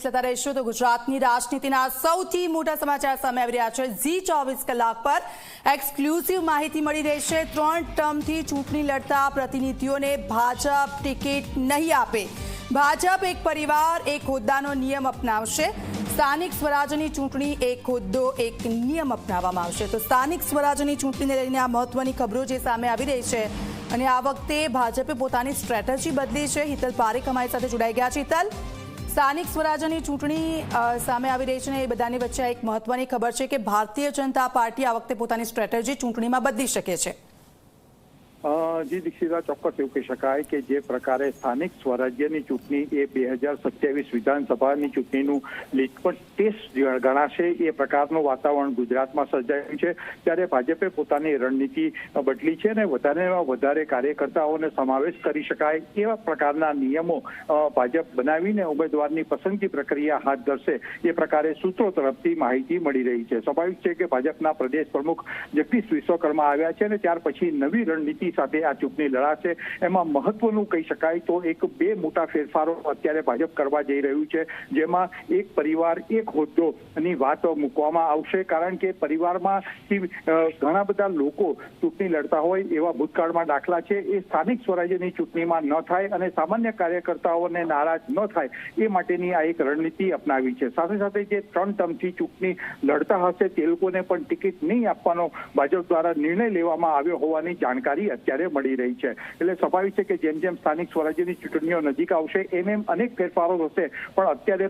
Updates લેતા રહીશું। તો ગુજરાતની રાજનીતિના સૌથી મોટા સમાચાર સામે આવી રહ્યા છે। ઝી 24 કલાક પર એક્સક્લુઝિવ માહિતી મળી રહી છે। 3 ટર્મથી ચૂંટણી લડતા પ્રતિનિધિઓને ભાજપ ટિકિટ નહીં આપે। ભાજપ એક પરિવાર એક હોદ્દાનો નિયમ અપનાવશે। સ્થાનિક સ્વરાજ્યની ચૂંટણી એક હોદ્દો એક નિયમ અપનાવવામાં આવશે। તો સ્થાનિક સ્વરાજ્યની ચૂંટણીને લઈને આ મહત્વની ખબરો જે સામે આવી રહી છે અને આ વખતે ભાજપે પોતાની સ્ટ્રેટેજી બદલી છે। હિતલ પારેખ અમારી સાથે જોડાઈ ગયા છે। હિતલ, સ્થાનિક સ્વરાજ્યની ચૂંટણી સામે આવી રહી છે ને એ બધાની વચ્ચે એક મહત્વની ખબર છે કે ભારતીય જનતા પાર્ટી આ વખતે પોતાની સ્ટ્રેટેજી ચૂંટણીમાં બદલી શકે છે। જી દીક્ષિતા, ચોક્કસ એવું કહી શકાય કે જે પ્રકારે સ્થાનિક સ્વરાજ્યની ચૂંટણી એ 2027 વિધાનસભાની ચૂંટણીનું લીટમસ ટેસ્ટ ગણાશે એ પ્રકારનું વાતાવરણ ગુજરાતમાં સર્જાયું છે। ત્યારે ભાજપે પોતાની રણનીતિ બદલી છે અને વધારેમાં વધારે કાર્યકર્તાઓને સમાવેશ કરી શકાય એવા પ્રકારના નિયમો ભાજપ બનાવીને ઉમેદવારની પસંદગી પ્રક્રિયા હાથ ધરશે એ પ્રકારે સૂત્રો તરફથી માહિતી મળી રહી છે। સ્વાભાવિક છે કે ભાજપના પ્રદેશ પ્રમુખ જગદીશ વિશ્વકર્મા આવ્યા છે અને ત્યાર પછી નવી રણનીતિ સાથે આ ચૂંટણી લડાશે। એમાં મહત્વનું કહી શકાય તો બે મોટા ફેરફારો અત્યારે ભાજપ કરવા જઈ રહ્યું છે, જેમાં એક પરિવાર એક હોદ્દોની વાત મૂકવામાં આવશે। કારણ કે પરિવારમાંથી ઘણા બધા લોકો ચૂંટણી લડતા હોય એવા ભૂતકાળમાં દાખલા છે। એ સ્થાનિક સ્વરાજ્યની ચૂંટણીમાં ન થાય અને સામાન્ય કાર્યકર્તાઓને નારાજ ન થાય એ માટેની આ એક રણનીતિ અપનાવી છે। સાથે સાથે જે 3 ટર્મથી ચૂંટણી લડતા હશે તે લોકોને પણ ટિકિટ નહીં આપવાનો ભાજપ દ્વારા નિર્ણય લેવામાં આવ્યો હોવાની જાણકારી અત્યારે મળી રહી છે। એટલે સ્વાભાવિક છે કે જેમ જેમ સ્થાનિક સ્વરાજ્યની ચૂંટણીઓ નજીક આવશે એમ અનેક ફેરફારો થશે, પણ અત્યારે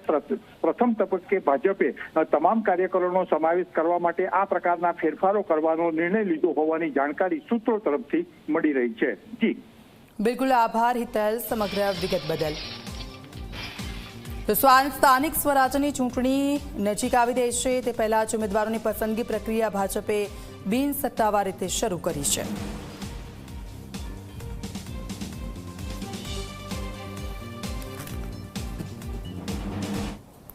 પ્રથમ તબક્કે ભાજપે તમામ કાર્યકરોનો સમાવેશ કરવા માટે આ પ્રકારના ફેરફારો કરવાનો નિર્ણય લીધો હોવાની જાણકારી સૂત્રો તરફથી મળી રહી છે। જી બિલકુલ, આભાર હિતલ સમગ્ર વિગત બદલ। તો સ્થાનિક સ્વરાજ્યની ચૂંટણી નજીક આવી રહી છે તે પહેલા જ ઉમેદવારોની પસંદગી પ્રક્રિયા ભાજપે બિન સત્તાવાર રીતે શરૂ કરી છે।